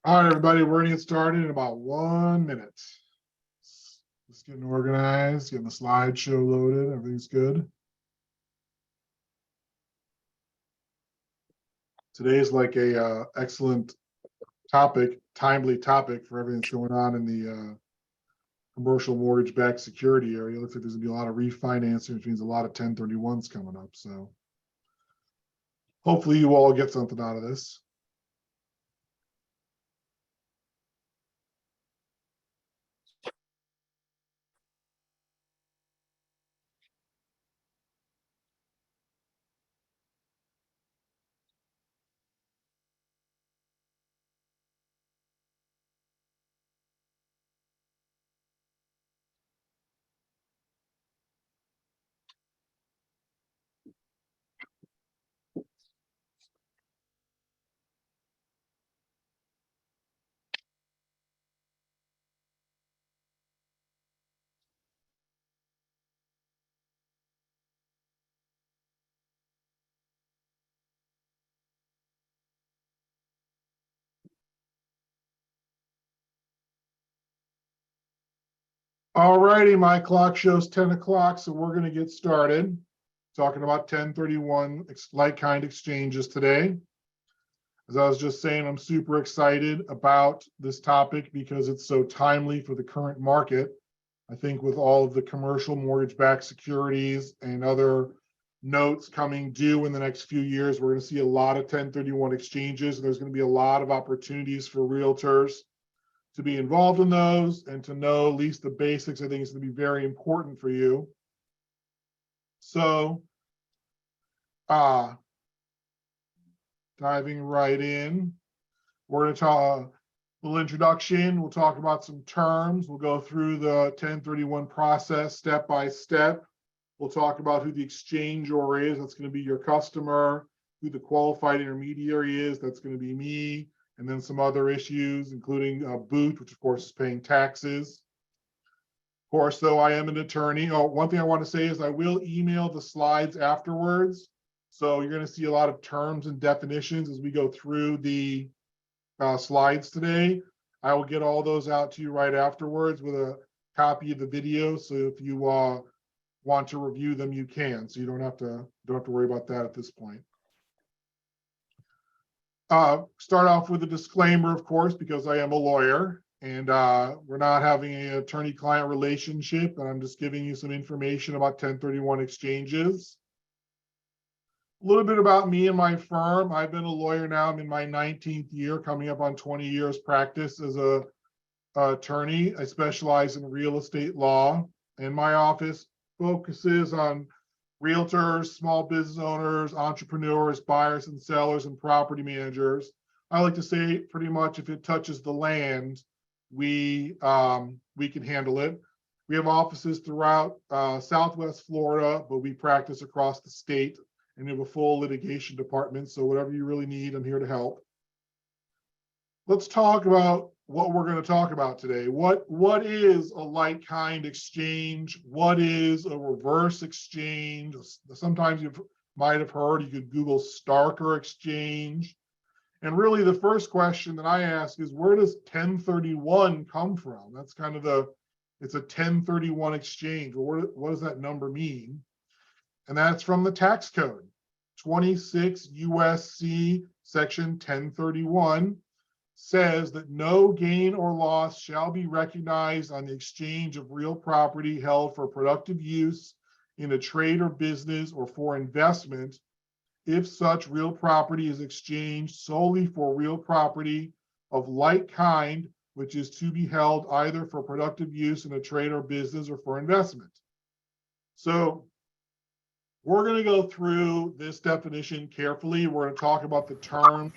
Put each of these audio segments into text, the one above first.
All right, everybody, we're gonna get started in about 1 minute. Just getting organized, getting the slideshow loaded. Everything's good. Today's like a excellent topic, timely topic for everything that's going on in the commercial mortgage-backed security area. Looks like there's gonna be a lot of refinancing, which means a lot of 1031s coming up. So hopefully you all get something out of this. All righty, my clock shows 10 o'clock, so we're going to get started talking about 1031 like-kind exchanges today. As I was just saying, I'm super excited about this topic because it's so timely for the current market. I think with all of the commercial mortgage-backed securities and other notes coming due in the next few years, we're going to see a lot of 1031 exchanges, and there's going to be a lot of opportunities for realtors to be involved in those and to know at least the basics. I think is going to be very important for you. So, diving right in, we're going to talk a little introduction. We'll talk about some terms. We'll go through the 1031 process step by step. We'll talk about who the exchangor is. That's going to be your customer. Who the qualified intermediary is. That's going to be me. And then some other issues, including boot, which of course is paying taxes. Of course, though, I am an attorney. Oh, one thing I want to say is I will email the slides afterwards. So you're going to see a lot of terms and definitions as we go through the slides today. I will get all those out to you right afterwards with a copy of the video. So if you want to review them, you can. So you don't have to worry about that at this point. Start off with a disclaimer, of course, because I am a lawyer and we're not having an attorney-client relationship, and I'm just giving you some information about 1031 exchanges. A little bit about me and my firm. I've been a lawyer now. I'm in my 19th year, coming up on 20 years practice as a attorney. I specialize in real estate law, and my office focuses on realtors, small business owners, entrepreneurs, buyers and sellers, and property managers. I like to say pretty much if it touches the land, we can handle it. We have offices throughout Southwest Florida, but we practice across the state, and we have a full litigation department. So whatever you really need, I'm here to help. Let's talk about what we're going to talk about today. What is a like-kind exchange? What is a reverse exchange? Sometimes you might have heard, you could Google Starker exchange. And really the first question that I ask is, where does 1031 come from? That's kind of it's a 1031 exchange. Well, what does that number mean? And that's from the tax code, 26 U.S.C. section 1031. Says that no gain or loss shall be recognized on the exchange of real property held for productive use in a trade or business or for investment, if such real property is exchanged solely for real property of like kind, which is to be held either for productive use in a trade or business or for investment. So we're going to go through this definition carefully. We're going to talk about the term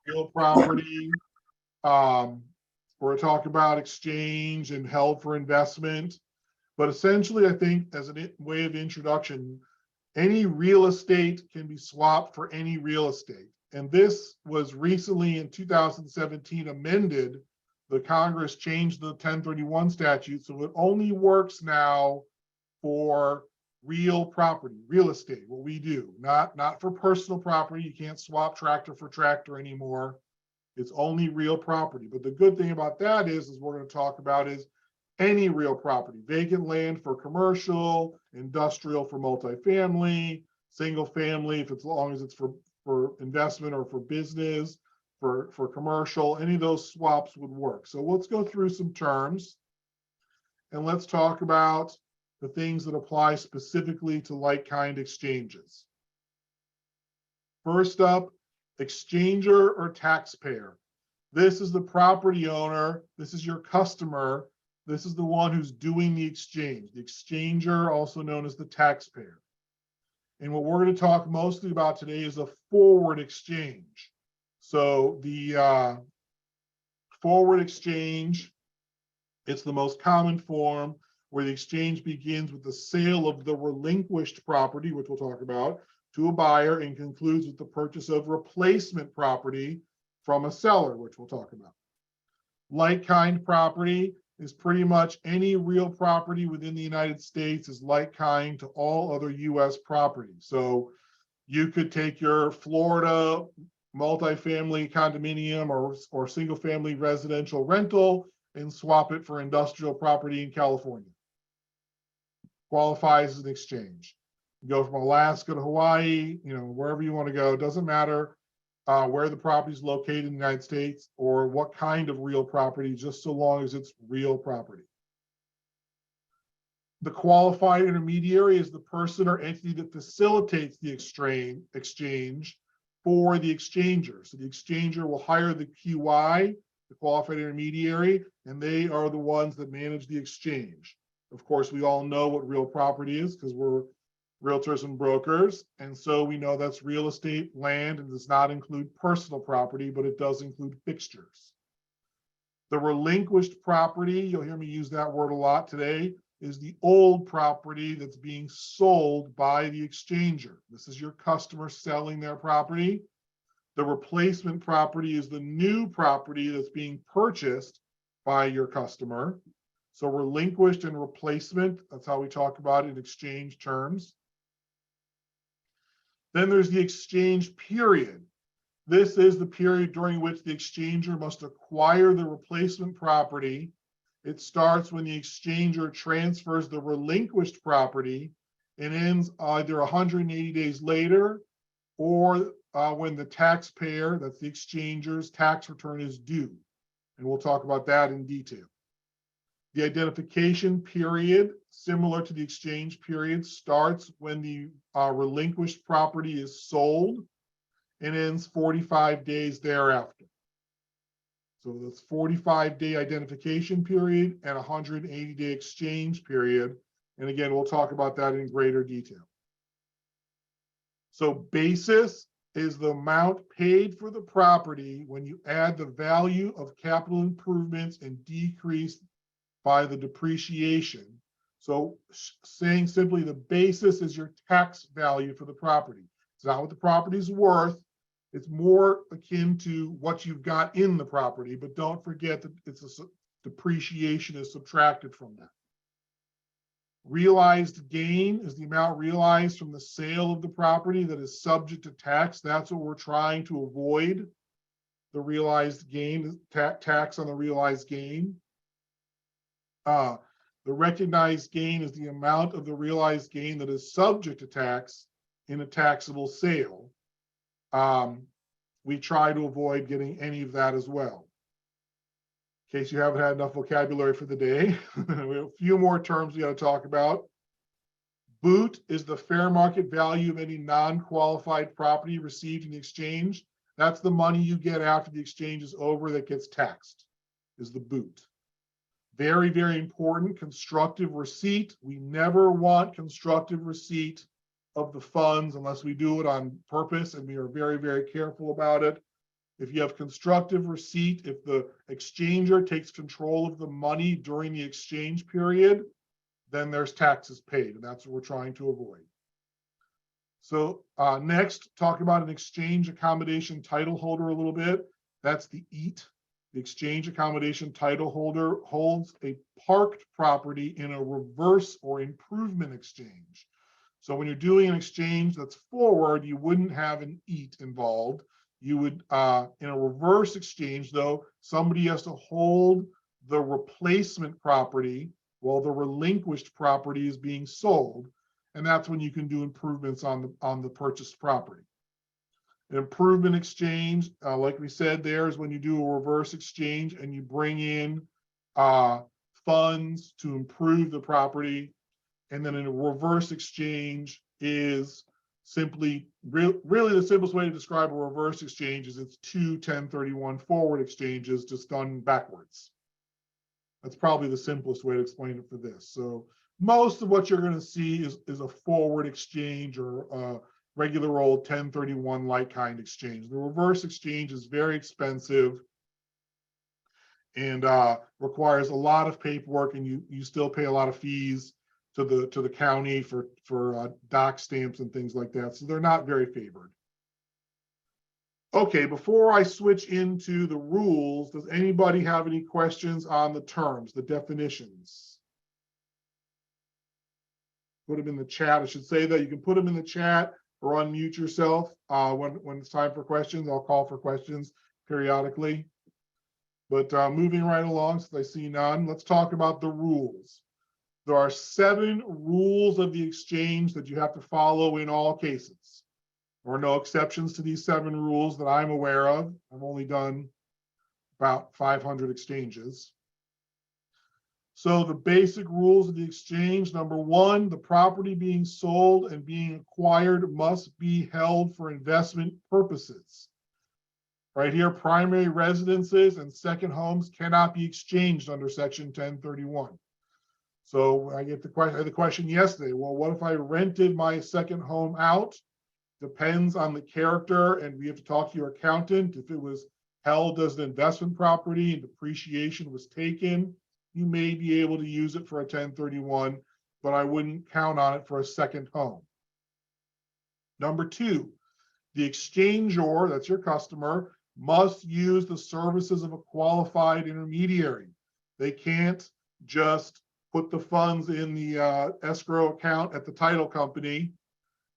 real property. We're talking about exchange and held for investment. But essentially, I think as a way of introduction, any real estate can be swapped for any real estate. And this was recently in 2017 amended. The Congress changed the 1031 statute, so it only works now for real property, real estate, what we do, not for personal property. You can't swap tractor for tractor anymore. It's only real property. But the good thing about that is we're going to talk about is any real property, vacant land for commercial, industrial for multifamily, single family, if it's as long as it's for investment or for business, for commercial, any of those swaps would work. So let's go through some terms and let's talk about the things that apply specifically to like-kind exchanges. First up, exchanger or taxpayer. This is the property owner. This is your customer. This is the one who's doing the exchange. The exchanger, also known as the taxpayer. And what we're going to talk mostly about today is a forward exchange. So the forward exchange, it's the most common form where the exchange begins with the sale of the relinquished property, which we'll talk about, to a buyer and concludes with the purchase of replacement property from a seller, which we'll talk about. Like-kind property is pretty much any real property within the United States is like-kind to all other U.S. property. So you could take your Florida multifamily condominium or single-family residential rental and swap it for industrial property in California. Qualifies as an exchange. You go from Alaska to Hawaii, wherever you want to go, doesn't matter where the property is located in the United States or what kind of real property, just so long as it's real property. The qualified intermediary is the person or entity that facilitates the exchange for the exchanger. So the exchanger will hire the QI, the qualified intermediary, and they are the ones that manage the exchange. Of course, we all know what real property is because we're realtors and brokers. And so we know that's real estate, land, and does not include personal property, but it does include fixtures. The relinquished property, you'll hear me use that word a lot today, is the old property that's being sold by the exchanger. This is your customer selling their property. The replacement property is the new property that's being purchased by your customer. So relinquished and replacement, that's how we talk about it in exchange terms. Then there's the exchange period. This is the period during which the exchanger must acquire the replacement property. It starts when the exchanger transfers the relinquished property and ends either 180 days later or when the taxpayer, that's the exchanger's tax return, is due. And we'll talk about that in detail. The identification period, similar to the exchange period, starts when the relinquished property is sold and ends 45 days thereafter. So that's 45-day identification period and 180-day exchange period. And again, we'll talk about that in greater detail. So basis is the amount paid for the property when you add the value of capital improvements and decrease by the depreciation. So saying simply the basis is your tax value for the property. It's not what the property is worth. It's more akin to what you've got in the property, but don't forget that depreciation is subtracted from that. Realized gain is the amount realized from the sale of the property that is subject to tax. That's what we're trying to avoid, the realized gain, tax on the realized gain. The recognized gain is the amount of the realized gain that is subject to tax in a taxable sale. We try to avoid getting any of that as well. In case you haven't had enough vocabulary for the day, we have a few more terms we got to talk about. Boot is the fair market value of any non-qualified property received in the exchange. That's the money you get after the exchange is over that gets taxed, is the boot. Very, very important, constructive receipt. We never want constructive receipt of the funds unless we do it on purpose, and we are very, very careful about it. If you have constructive receipt, if the exchanger takes control of the money during the exchange period, then there's taxes paid, and that's what we're trying to avoid. So next, talk about an exchange accommodation title holder a little bit. That's the EAT. The exchange accommodation title holder holds a parked property in a reverse or improvement exchange. So when you're doing an exchange that's forward, you wouldn't have an EAT involved. You would, in a reverse exchange though, somebody has to hold the replacement property while the relinquished property is being sold. And that's when you can do improvements on the purchased property. An improvement exchange, like we said, there is when you do a reverse exchange and you bring in funds to improve the property. And then a reverse exchange is simply, really the simplest way to describe a reverse exchange is it's two 1031 forward exchanges just done backwards. That's probably the simplest way to explain it for this. So most of what you're going to see is a forward exchange or a regular old 1031 like kind exchange. The reverse exchange is very expensive and requires a lot of paperwork, and you still pay a lot of fees to the county for doc stamps and things like that. So they're not very favored. Okay, before I switch into the rules, does anybody have any questions on the terms, the definitions? Put them in the chat. I should say that you can put them in the chat or unmute yourself when it's time for questions. I'll call for questions periodically. But moving right along, since I see none, let's talk about the rules. There are 7 rules of the exchange that you have to follow in all cases. There are no exceptions to these 7 rules that I'm aware of. I've only done about 500 exchanges. So the basic rules of the exchange: number 1, the property being sold and being acquired must be held for investment purposes. Right here, primary residences and second homes cannot be exchanged under section 1031. So I had the question yesterday, well, what if I rented my second home out? Depends on the character, and we have to talk to your accountant. If it was held as an investment property and depreciation was taken, you may be able to use it for a 1031, but I wouldn't count on it for a second home. Number 2, the exchangor, that's your customer, must use the services of a qualified intermediary. They can't just put the funds in the escrow account at the title company.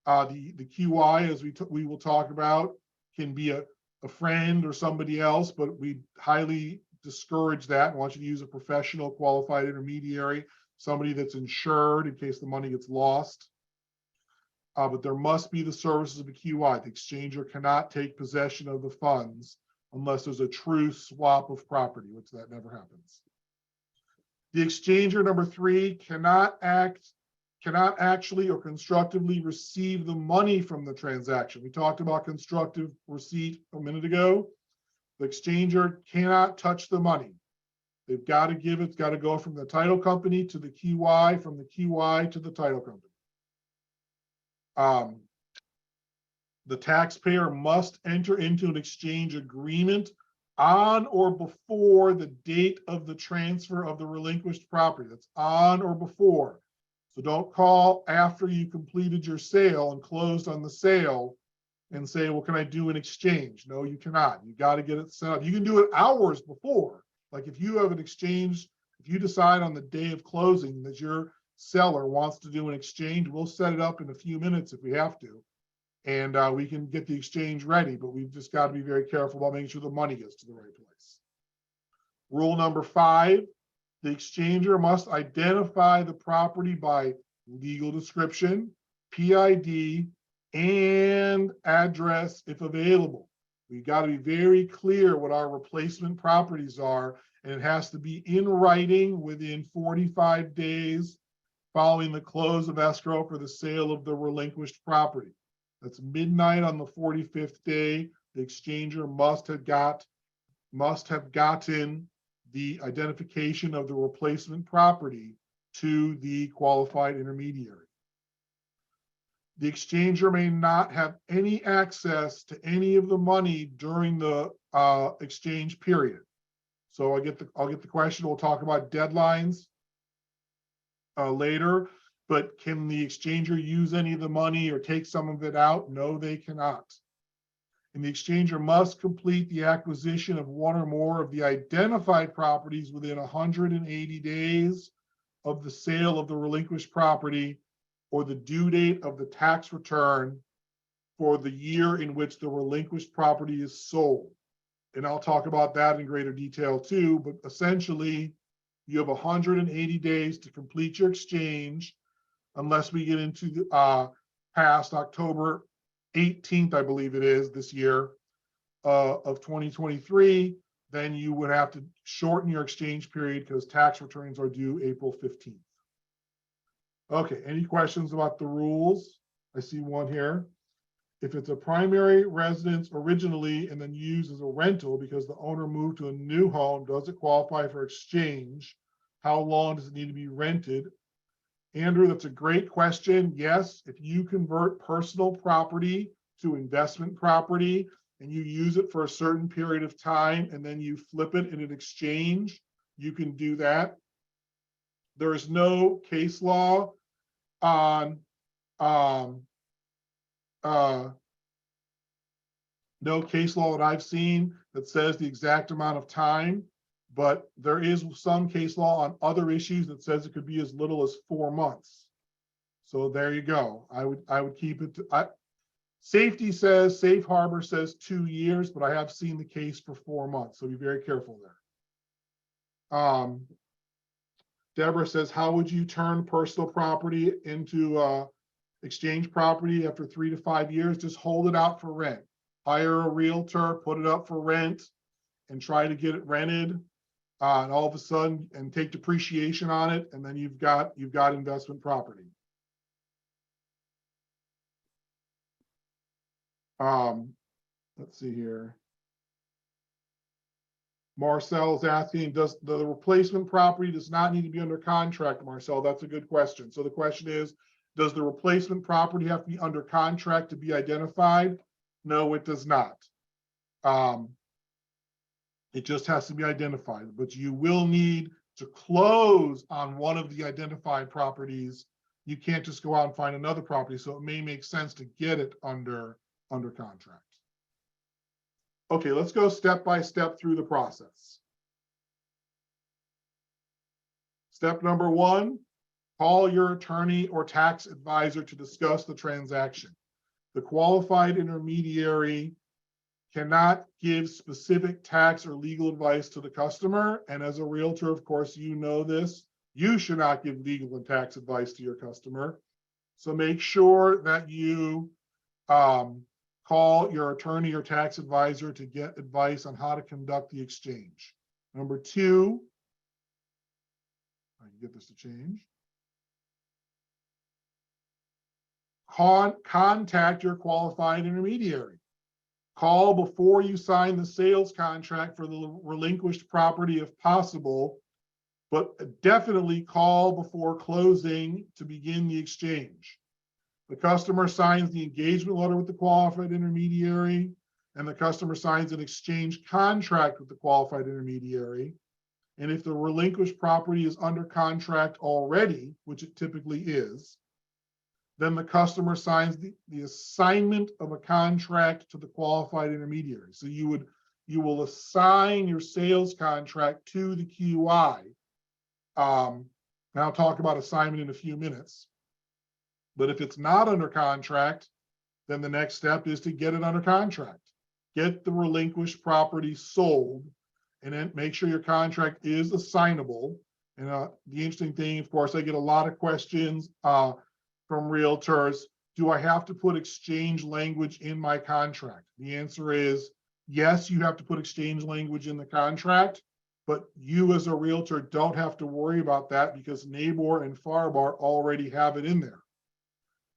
The QI, as we will talk about, can be a friend or somebody else, but we highly discourage that and want you to use a professional qualified intermediary, somebody that's insured in case the money gets lost. But there must be the services of a QI. The exchanger cannot take possession of the funds unless there's a true swap of property, which that never happens. The exchanger, number 3, cannot actually or constructively receive the money from the transaction. We talked about constructive receipt a minute ago. The exchanger cannot touch the money. They've got to give it, it's got to go from the title company to the QI, from the QI to the title company. The taxpayer must enter into an exchange agreement on or before the date of the transfer of the relinquished property. That's on or before. So don't call after you completed your sale and closed on the sale and say, well, can I do an exchange? No, you cannot. You got to get it set up. You can do it hours before. Like if you have an exchange, if you decide on the day of closing that your seller wants to do an exchange, we'll set it up in a few minutes if we have to. And we can get the exchange ready, but we've just got to be very careful about making sure the money gets to the right place. Rule number 5, the exchanger must identify the property by legal description, PID, and address if available. We've got to be very clear what our replacement properties are, and it has to be in writing within 45 days following the close of escrow for the sale of the relinquished property. That's midnight on the 45th day. The exchanger must have gotten the identification of the replacement property to the qualified intermediary. The exchanger may not have any access to any of the money during the exchange period. So I'll get the question. We'll talk about deadlines later. But can the exchanger use any of the money or take some of it out? No, they cannot. And the exchanger must complete the acquisition of one or more of the identified properties within 180 days of the sale of the relinquished property or the due date of the tax return for the year in which the relinquished property is sold. And I'll talk about that in greater detail too, but essentially you have 180 days to complete your exchange unless we get into the, past October 18th, I believe it is this year, of 2023, then you would have to shorten your exchange period because tax returns are due April 15th. Okay, any questions about the rules? I see one here. If it's a primary residence originally and then used as a rental because the owner moved to a new home, does it qualify for exchange? How long does it need to be rented? Andrew, that's a great question. Yes, if you convert personal property to investment property and you use it for a certain period of time and then you flip it in an exchange, you can do that. There is no case law on no case law that I've seen that says the exact amount of time, but there is some case law on other issues that says it could be as little as 4 months. So there you go. I would keep it to, safety says, safe harbor says 2 years, but I have seen the case for 4 months. So be very careful there. Deborah says, how would you turn personal property into exchange property after 3 to 5 years? Just hold it out for rent. Hire a realtor, put it up for rent, and try to get it rented. And all of a sudden, and take depreciation on it, and then you've got investment property. Let's see here. Marcel is asking, does the replacement property does not need to be under contract, Marcel? That's a good question. So the question is, does the replacement property have to be under contract to be identified? No, it does not. It just has to be identified, but you will need to close on one of the identified properties. You can't just go out and find another property. So it may make sense to get it under contract. Okay, let's go step by step through the process. Step number 1, call your attorney or tax advisor to discuss the transaction. The qualified intermediary cannot give specific tax or legal advice to the customer. And as a realtor, of course, you know this, you should not give legal and tax advice to your customer. So make sure that you call your attorney or tax advisor to get advice on how to conduct the exchange. Number 2, I can get this to change. Contact your qualified intermediary. Call before you sign the sales contract for the relinquished property if possible, but definitely call before closing to begin the exchange. The customer signs the engagement letter with the qualified intermediary, and the customer signs an exchange contract with the qualified intermediary. And if the relinquished property is under contract already, which it typically is, then the customer signs the assignment of a contract to the qualified intermediary. So you will assign your sales contract to the QI. And I'll talk about assignment in a few minutes. But if it's not under contract, then the next step is to get it under contract. Get the relinquished property sold, and then make sure your contract is assignable. And the interesting thing, of course, I get a lot of questions from realtors. Do I have to put exchange language in my contract? The answer is yes, you have to put exchange language in the contract, but you as a realtor don't have to worry about that because NABOR and FARBAR already have it in there.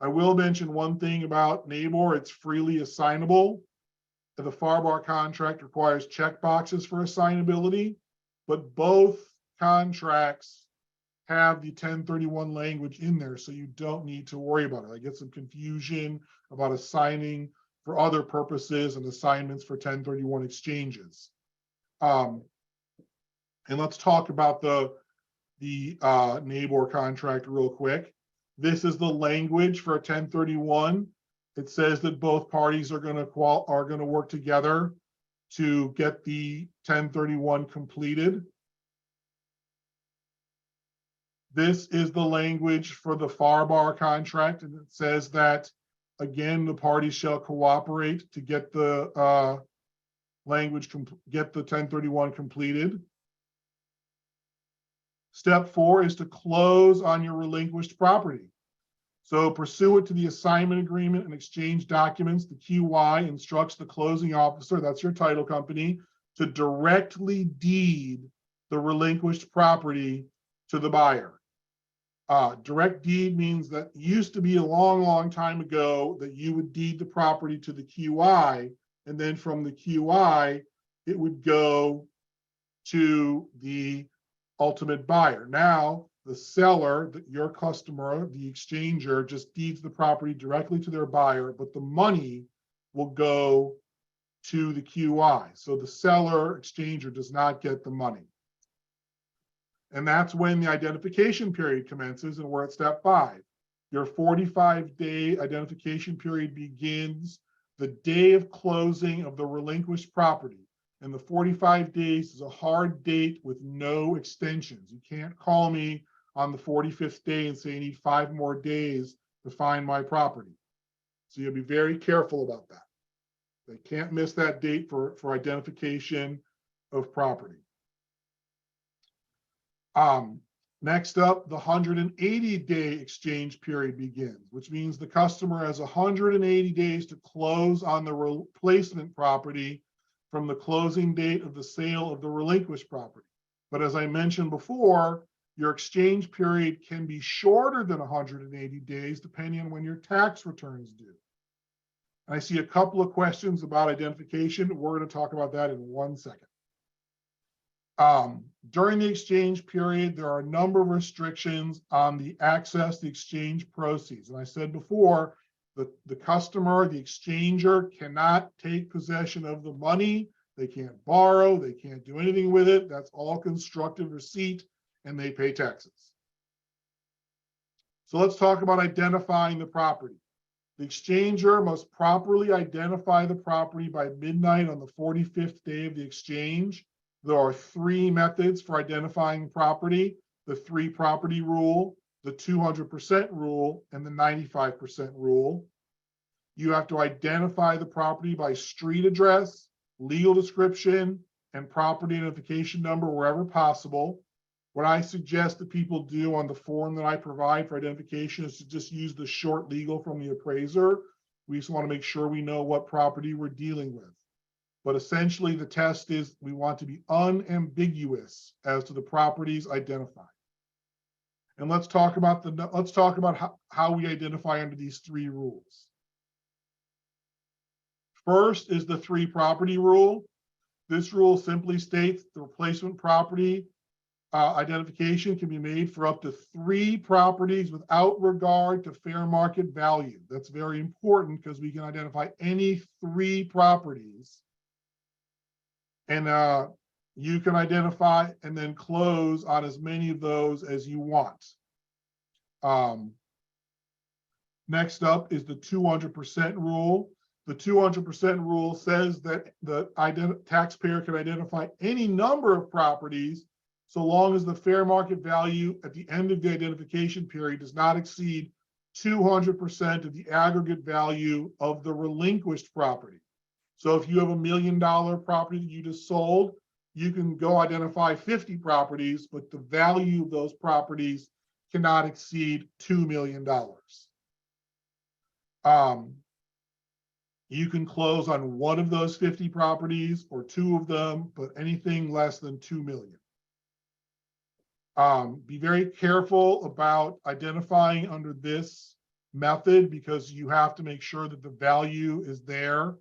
I will mention one thing about NABOR, it's freely assignable. The FARBAR contract requires checkboxes for assignability, but both contracts have the 1031 language in there, so you don't need to worry about it. I get some confusion about assigning for other purposes and assignments for 1031 exchanges. And let's talk about the NABOR contract real quick. This is the language for a 1031. It says that both parties are going to work together to get the 1031 completed. This is the language for the FARBAR contract, and it says that Again, the parties shall cooperate to get the get the 1031 completed. Step 4 is to close on your relinquished property. So pursuant to the assignment agreement and exchange documents, the QY instructs the closing officer, that's your title company, to directly deed the relinquished property to the buyer. Direct deed means that it used to be a long, long time ago that you would deed the property to the QI, and then from the QI, it would go to the ultimate buyer. Now, the seller, your customer, the exchanger, just deeds the property directly to their buyer, but the money will go to the QI. So the seller, exchanger, does not get the money. And that's when the identification period commences, and we're at step 5. Your 45-day identification period begins the day of closing of the relinquished property. And the 45 days is a hard date with no extensions. You can't call me on the 45th day and say you need 5 more days to find my property. So you'll be very careful about that. They can't miss that date for identification of property. Next up, the 180-day exchange period begins, which means the customer has 180 days to close on the replacement property from the closing date of the sale of the relinquished property. But as I mentioned before, your exchange period can be shorter than 180 days, depending on when your tax returns due. And I see a couple of questions about identification. We're going to talk about that in 1 second. During the exchange period, there are a number of restrictions on the access to exchange proceeds. And I said before, the customer, the exchanger, cannot take possession of the money. They can't borrow. They can't do anything with it. That's all constructive receipt, and they pay taxes. So let's talk about identifying the property. The exchanger must properly identify the property by midnight on the 45th day of the exchange. There are 3 methods for identifying property: the 3 property rule, the 200% rule, and the 95% rule. You have to identify the property by street address, legal description, and property identification number wherever possible. What I suggest that people do on the form that I provide for identification is to just use the short legal from the appraiser. We just want to make sure we know what property we're dealing with. But essentially, the test is we want to be unambiguous as to the properties identified. And let's talk about how we identify under these 3 rules. First is the 3 property rule. This rule simply states the replacement property identification can be made for up to 3 properties without regard to fair market value. That's very important because we can identify any 3 properties. And you can identify and then close on as many of those as you want. Next up is the 200% rule. The 200% rule says that the taxpayer can identify any number of properties so long as the fair market value at the end of the identification period does not exceed 200% of the aggregate value of the relinquished property. So if you have $1 million property that you just sold, you can go identify 50 properties, but the value of those properties cannot exceed $2 million. You can close on 1 of those 50 properties or 2 of them, but anything less than 2 million. Be very careful about identifying under this method because you have to make sure that the value is there.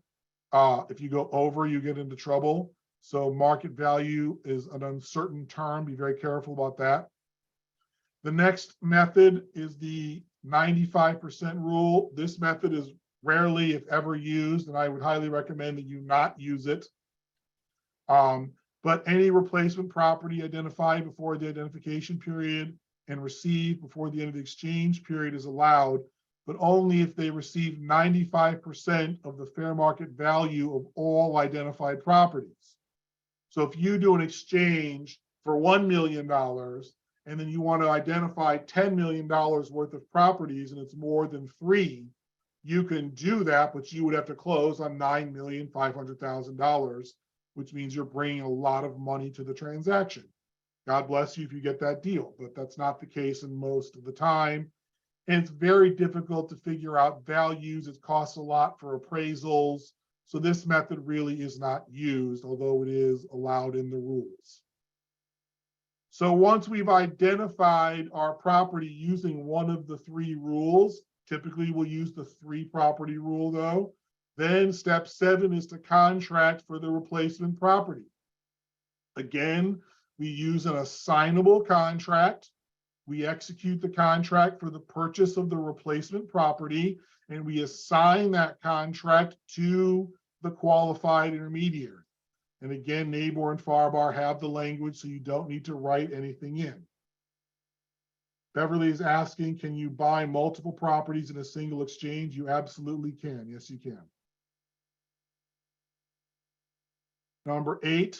If you go over, you get into trouble. So market value is an uncertain term. Be very careful about that. The next method is the 95% rule. This method is rarely, if ever, used, and I would highly recommend that you not use it. But any replacement property identified before the identification period and received before the end of the exchange period is allowed, but only if they receive 95% of the fair market value of all identified properties. So if you do an exchange for $1 million and then you want to identify $10 million worth of properties and it's more than 3, You can do that, but you would have to close on $9,500,000, which means you're bringing a lot of money to the transaction. God bless you if you get that deal, but that's not the case in most of the time. And it's very difficult to figure out values. It costs a lot for appraisals. So this method really is not used, although it is allowed in the rules. So once we've identified our property using one of the three rules, typically we'll use the 3-property rule though, then step 7 is to contract for the replacement property. Again, we use an assignable contract. We execute the contract for the purchase of the replacement property, and we assign that contract to the qualified intermediary. And again, Nabor and Farbar have the language, so you don't need to write anything in. Beverly is asking, can you buy multiple properties in a single exchange? You absolutely can. Yes, you can. Number 8.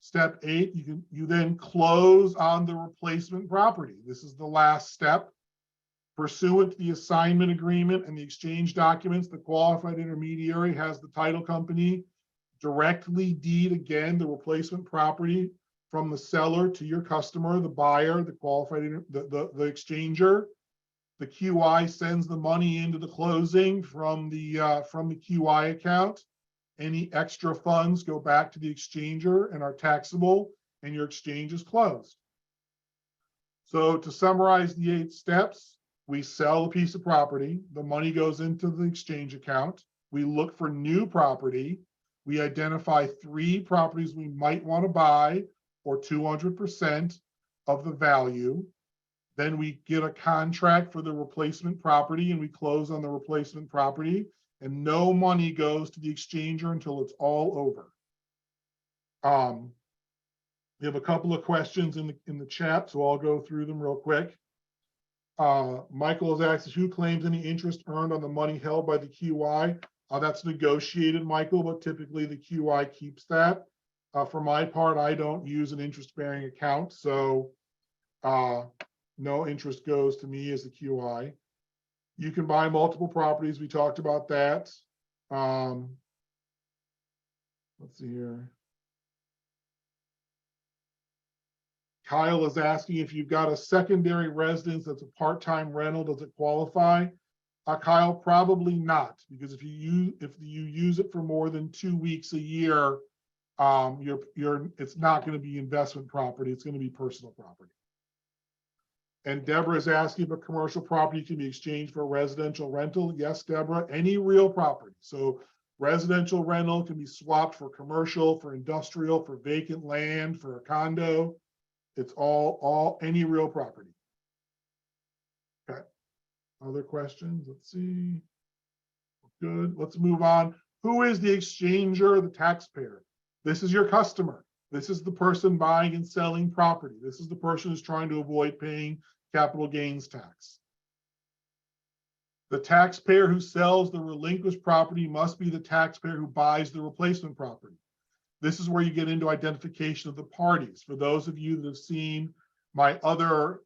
Step 8, you then close on the replacement property. This is the last step. Pursuant to the assignment agreement and the exchange documents, the qualified intermediary has the title company directly deed again the replacement property from the seller to your customer, the buyer, the qualified the exchanger. The QI sends the money into the closing from the QI account. Any extra funds go back to the exchanger and are taxable, and your exchange is closed. So to summarize the 8 steps, we sell a piece of property, the money goes into the exchange account, we look for new property, we identify 3 properties we might want to buy, or 200% of the value. Then we get a contract for the replacement property and we close on the replacement property. And no money goes to the exchanger until it's all over. We have a couple of questions in the chat, so I'll go through them real quick. Michael has asked, who claims any interest earned on the money held by the QI? That's negotiated, Michael, but typically the QI keeps that. For my part, I don't use an interest-bearing account, so no interest goes to me as the QI. You can buy multiple properties. We talked about that. Let's see here. Kyle is asking if you've got a secondary residence that's a part-time rental, does it qualify? Kyle, probably not, because if you use it for more than 2 weeks a year, it's not going to be investment property. It's going to be personal property. And Deborah is asking if a commercial property can be exchanged for a residential rental. Yes, Deborah, any real property. So residential rental can be swapped for commercial, for industrial, for vacant land, for a condo. It's all any real property. Okay. Other questions? Let's see. Good. Let's move on. Who is the exchanger, the taxpayer? This is your customer. This is the person buying and selling property. This is the person who's trying to avoid paying capital gains tax. The taxpayer who sells the relinquished property must be the taxpayer who buys the replacement property. This is where you get into identification of the parties. For those of you that have seen my other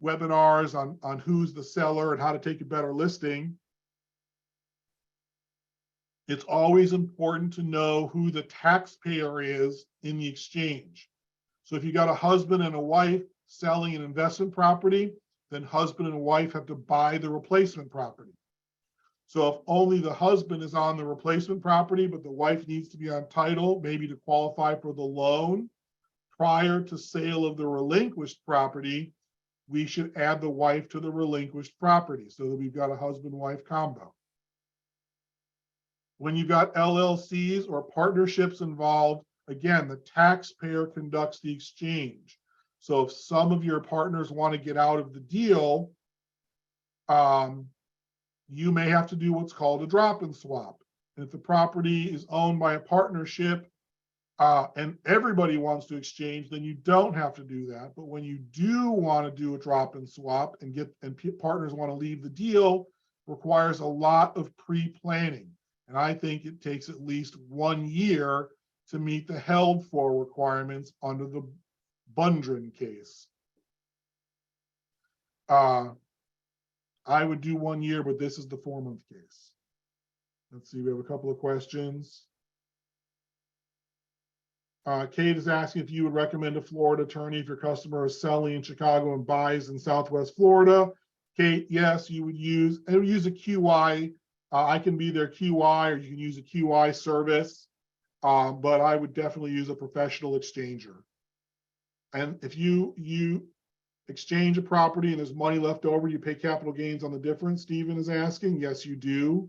webinars on who's the seller and how to take a better listing, it's always important to know who the taxpayer is in the exchange. So if you got a husband and a wife selling an investment property, then husband and wife have to buy the replacement property. So if only the husband is on the replacement property, but the wife needs to be on title, maybe to qualify for the loan, prior to sale of the relinquished property, we should add the wife to the relinquished property so that we've got a husband-wife combo. When you've got LLCs or partnerships involved, again, the taxpayer conducts the exchange. So if some of your partners want to get out of the deal, you may have to do what's called a drop and swap. And if the property is owned by a partnership and everybody wants to exchange, then you don't have to do that. But when you do want to do a drop and swap and partners want to leave the deal, requires a lot of pre-planning. And I think it takes at least 1 year to meet the held for requirements under the Bundren case. I would do 1 year, but this is the 4-month case. Let's see, we have a couple of questions. Kate is asking if you would recommend a Florida attorney if your customer is selling in Chicago and buys in Southwest Florida. Kate, yes, you would use a QI. I can be their QI, or you can use a QI service, but I would definitely use a professional exchanger. And if you exchange a property and there's money left over, you pay capital gains on the difference, Stephen is asking. Yes, you do.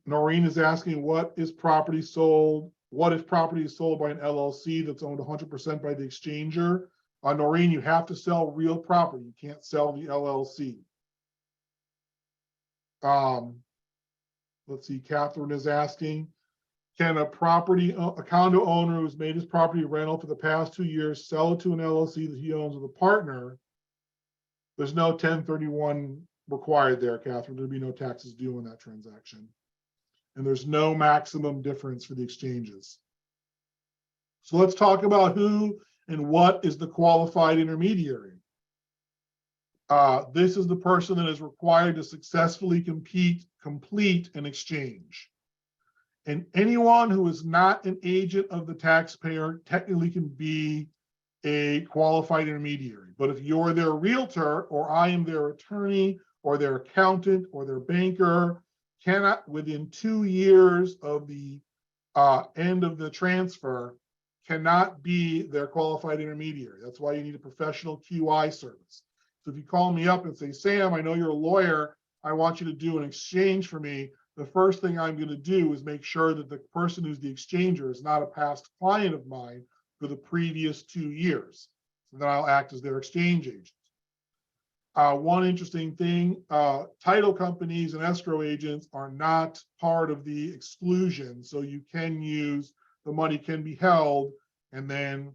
Noreen is asking, what if property is sold by an LLC that's owned 100% by the exchanger? Noreen, you have to sell real property. You can't sell the LLC. Let's see, Catherine is asking, can a condo owner who's made his property rental for the past 2 years sell it to an LLC that he owns with a partner? There's no 1031 required there, Catherine. There'd be no taxes due on that transaction. And there's no maximum difference for the exchanges. So let's talk about who and what is the qualified intermediary. This is the person that is required to successfully complete an exchange. And anyone who is not an agent of the taxpayer technically can be a qualified intermediary. But if you're their realtor, or I am their attorney, or their accountant, or their banker, cannot, within 2 years of the end of the transfer, cannot be their qualified intermediary. That's why you need a professional QI service. So if you call me up and say, Sam, I know you're a lawyer, I want you to do an exchange for me, the first thing I'm going to do is make sure that the person who's the exchanger is not a past client of mine for the previous 2 years. So then I'll act as their exchange agent. One interesting thing, title companies and escrow agents are not part of the exclusion. So you can use, the money can be held, and then,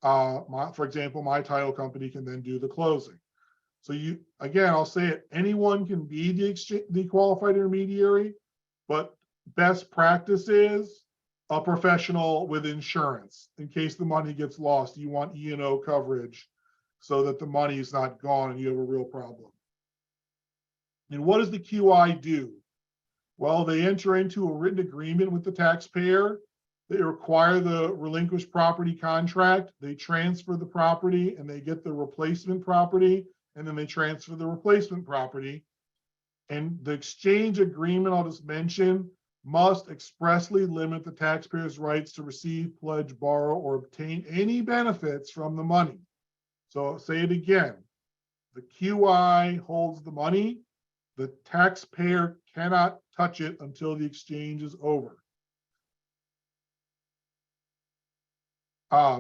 for example, my title company can then do the closing. So again, I'll say it, anyone can be the qualified intermediary, but best practice is a professional with insurance. In case the money gets lost, you want E&O coverage so that the money is not gone and you have a real problem. And what does the QI do? Well, they enter into a written agreement with the taxpayer. They require the relinquished property contract. They transfer the property and they get the replacement property, and then they transfer the replacement property. And the exchange agreement, I'll just mention, must expressly limit the taxpayer's rights to receive, pledge, borrow, or obtain any benefits from the money. So I'll say it again, the QI holds the money. The taxpayer cannot touch it until the exchange is over.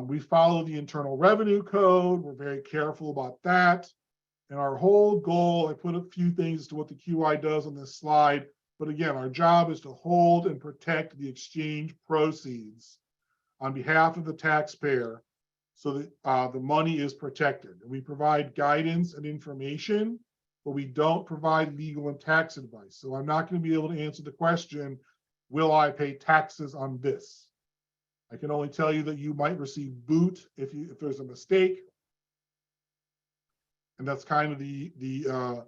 We follow the Internal Revenue Code. We're very careful about that. And our whole goal, I put a few things as to what the QI does on this slide, but again, our job is to hold and protect the exchange proceeds on behalf of the taxpayer so that the money is protected. And we provide guidance and information, but we don't provide legal and tax advice. So I'm not going to be able to answer the question, will I pay taxes on this? I can only tell you that you might receive boot if there's a mistake. And that's kind of the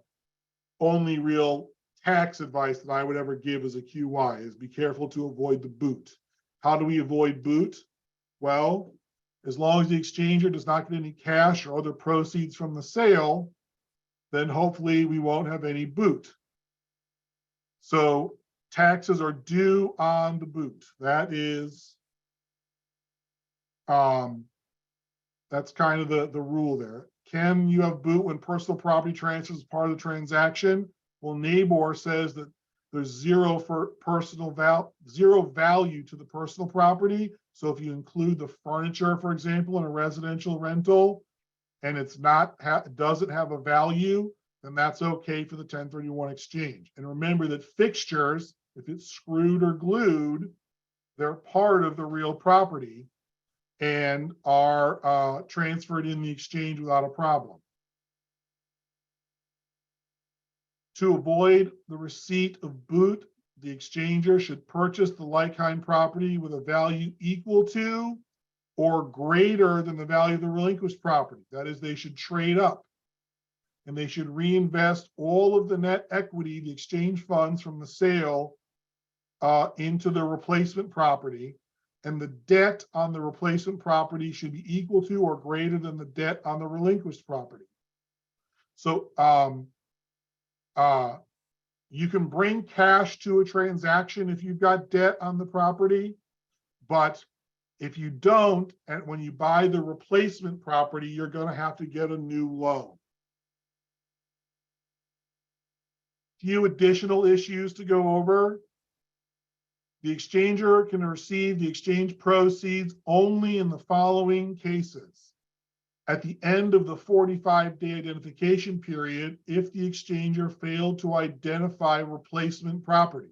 only real tax advice that I would ever give as a QI, is be careful to avoid the boot. How do we avoid boot? Well, as long as the exchanger does not get any cash or other proceeds from the sale, then hopefully we won't have any boot. So taxes are due on the boot. That is, that's kind of the rule there. Can you have boot when personal property transfers as part of the transaction? Well, NABOR says that there's zero value to the personal property. So if you include the furniture, for example, in a residential rental, and it's doesn't have a value, then that's okay for the 1031 exchange. And remember that fixtures, if it's screwed or glued, they're part of the real property and are transferred in the exchange without a problem. To avoid the receipt of boot, the exchanger should purchase the like-kind property with a value equal to or greater than the value of the relinquished property. That is, they should trade up and they should reinvest all of the net equity, the exchange funds from the sale, into the replacement property. And the debt on the replacement property should be equal to or greater than the debt on the relinquished property. So you can bring cash to a transaction if you've got debt on the property, but if you don't, and when you buy the replacement property, you're going to have to get a new loan. Few additional issues to go over. The exchanger can receive the exchange proceeds only in the following cases. At the end of the 45-day identification period, if the exchanger failed to identify replacement property.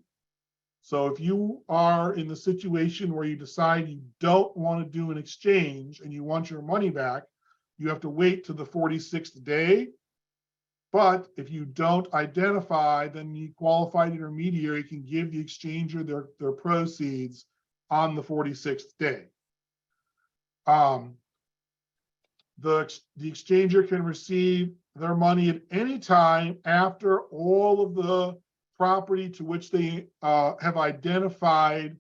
So if you are in the situation where you decide you don't want to do an exchange and you want your money back, you have to wait to the 46th day. But if you don't identify, then the qualified intermediary can give the exchanger their proceeds on the 46th day. The exchanger can receive their money at any time after all of the property to which they have identified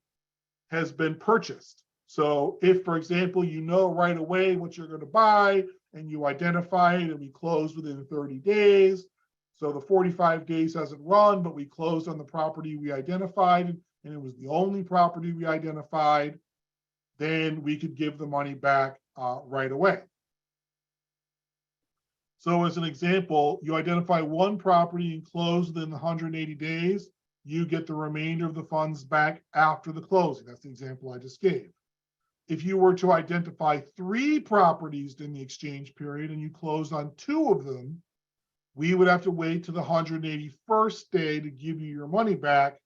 has been purchased. So if, for example, you know right away what you're going to buy and you identify it and we close within 30 days, so the 45 days hasn't run, but we closed on the property we identified and it was the only property we identified, then we could give the money back right away. So as an example, you identify one property and close within 180 days, you get the remainder of the funds back after the closing. That's the example I just gave. If you were to identify 3 properties in the exchange period and you closed on 2 of them, we would have to wait to the 181st day to give you your money back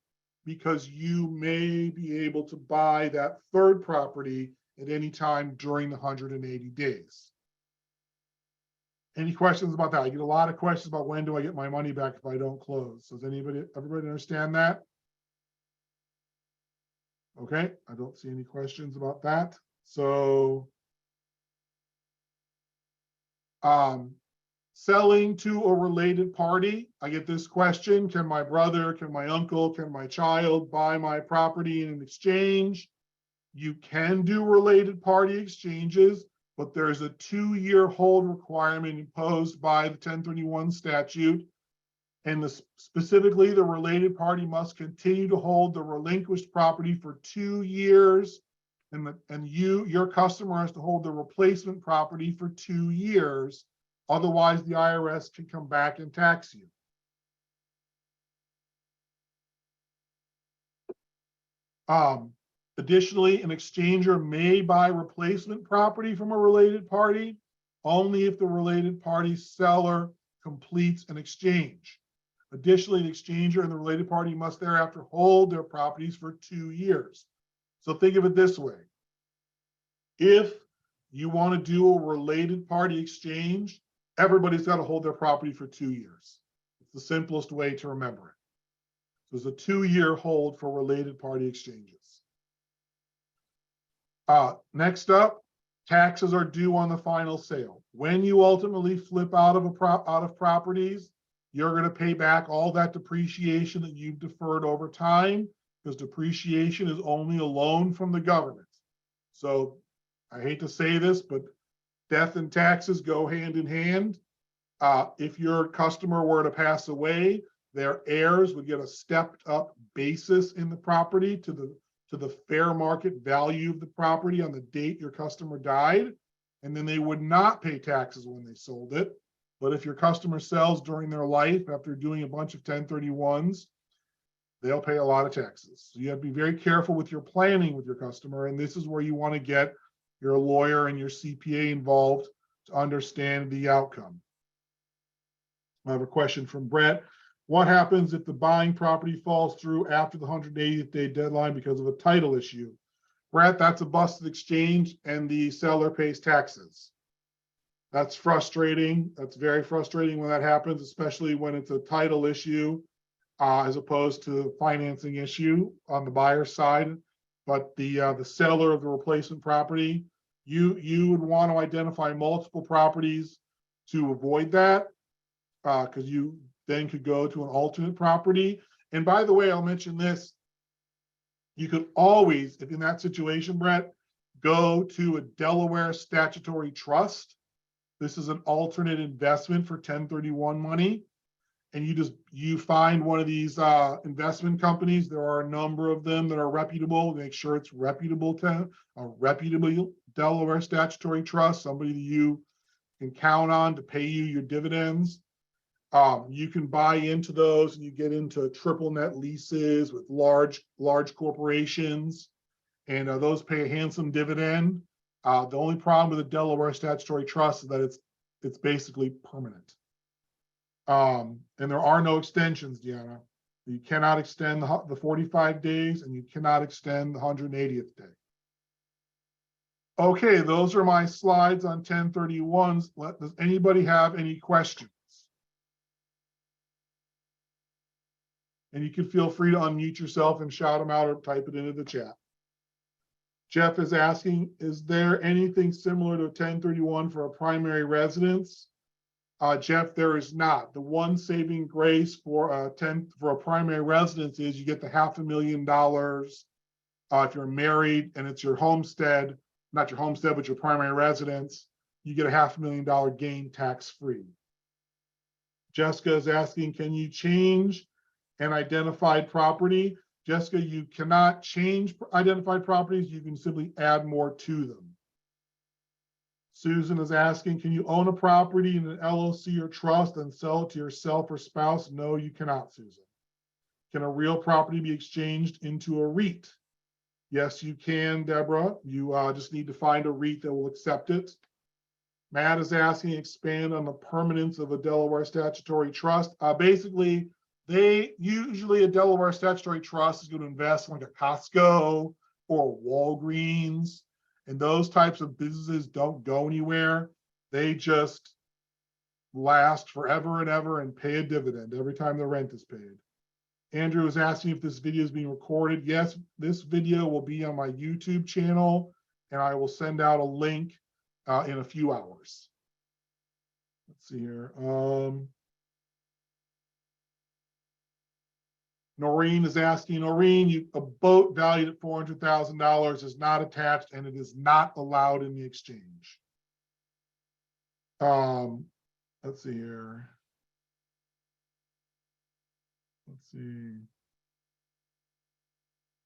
because you may be able to buy that 3rd property at any time during the 180 days. Any questions about that? I get a lot of questions about when do I get my money back if I don't close. Does everybody understand that? Okay, I don't see any questions about that. So, selling to a related party. I get this question: can my brother, can my uncle, can my child buy my property in an exchange? You can do related party exchanges, but there's a 2-year hold requirement imposed by the 1031 statute. And specifically, the related party must continue to hold the relinquished property for 2 years. And your customer has to hold the replacement property for 2 years. Otherwise, the IRS can come back and tax you. Additionally, an exchanger may buy replacement property from a related party only if the related party seller completes an exchange. Additionally, the exchanger and the related party must thereafter hold their properties for 2 years. So think of it this way. If you want to do a related party exchange, everybody's got to hold their property for 2 years. It's the simplest way to remember it. So there's a 2-year hold for related party exchanges. Next up, taxes are due on the final sale. When you ultimately flip out of properties, you're going to pay back all that depreciation that you've deferred over time, because depreciation is only a loan from the government. So I hate to say this, but death and taxes go hand in hand. If your customer were to pass away, their heirs would get a stepped up basis in the property to the fair market value of the property on the date your customer died, and then they would not pay taxes when they sold it. But if your customer sells during their life after doing a bunch of 1031s, they'll pay a lot of taxes. So you have to be very careful with your planning with your customer, and this is where you want to get your lawyer and your CPA involved to understand the outcome. I have a question from Brett. What happens if the buying property falls through after the 180th day deadline because of a title issue? Brett, that's a busted exchange and the seller pays taxes. That's frustrating. That's very frustrating when that happens, especially when it's a title issue as opposed to a financing issue on the buyer side. But the seller of the replacement property You would want to identify multiple properties to avoid that, because you then could go to an alternate property. And by the way, I'll mention this. You could always, if in that situation, Brett, go to a Delaware statutory trust. This is an alternate investment for 1031 money. And you find one of these investment companies. There are a number of them that are reputable. Make sure it's reputable, a reputable Delaware statutory trust, somebody that you can count on to pay you your dividends. You can buy into those and you get into triple net leases with large corporations, and those pay a handsome dividend. The only problem with a Delaware statutory trust is that it's basically permanent. And there are no extensions, Deanna. You cannot extend the 45 days and you cannot extend the 180th day. Okay, those are my slides on 1031s. Does anybody have any questions? And you can feel free to unmute yourself and shout them out or type it into the chat. Jeff is asking, is there anything similar to a 1031 for a primary residence? Jeff, there is not. The one saving grace for a primary residence is you get the $500,000 if you're married and it's your homestead, not your homestead, but your primary residence. You get a $500,000 gain tax-free. Jessica is asking, can you change an identified property? Jessica, you cannot change identified properties. You can simply add more to them. Susan is asking, can you own a property in an LLC or trust and sell it to yourself or spouse? No, you cannot, Susan. Can a real property be exchanged into a REIT? Yes, you can, Deborah. You just need to find a REIT that will accept it. Matt is asking, expand on the permanence of a Delaware statutory trust. Basically, usually a Delaware statutory trust is going to invest in like a Costco or Walgreens. And those types of businesses don't go anywhere. They just last forever and ever and pay a dividend every time the rent is paid. Andrew is asking if this video is being recorded. Yes, this video will be on my YouTube channel, and I will send out a link in a few hours. Let's see here. Noreen is asking, Noreen, a boat valued at $400,000 is not attached and it is not allowed in the exchange. Let's see here. Let's see.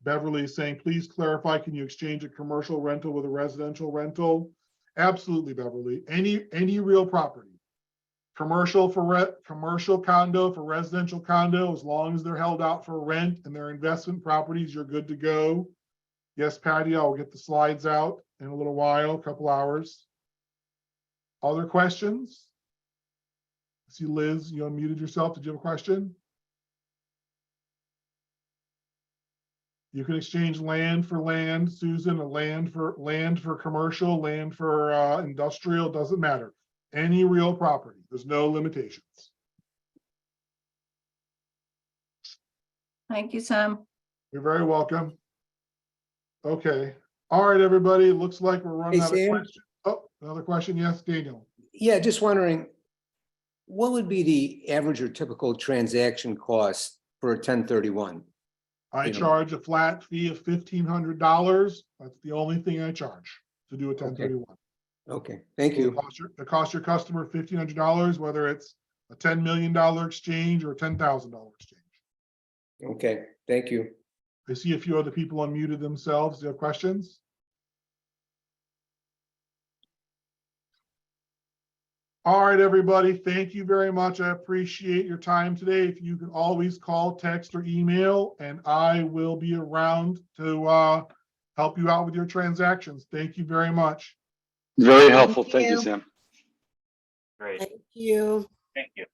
Beverly is saying, please clarify, can you exchange a commercial rental with a residential rental? Absolutely, Beverly. Any real property. Commercial condo for residential condo, as long as they're held out for rent and they're investment properties, you're good to go. Yes, Patty, I'll get the slides out in a little while, a couple hours. Other questions? I see Liz, you unmuted yourself. Did you have a question? You can exchange land for land, Susan, land for commercial, land for industrial, doesn't matter. Any real property, there's no limitations. Thank you, Sam. You're very welcome. Okay. All right, everybody. Looks like we're running out of questions. Oh, another question. Yes, Daniel. Yeah, just wondering, what would be the average or typical transaction cost for a 1031? I charge a flat fee of $1,500. That's the only thing I charge to do a 1031. Okay, thank you. It costs your customer $1,500, whether it's a $10 million exchange or a $10,000 exchange. Okay, thank you. I see a few other people unmuted themselves. Do you have questions? All right, everybody. Thank you very much. I appreciate your time today. If you can always call, text, or email, and I will be around to help you out with your transactions. Thank you very much. Very helpful. Thank you, Sam. Great. Thank you. Thank you.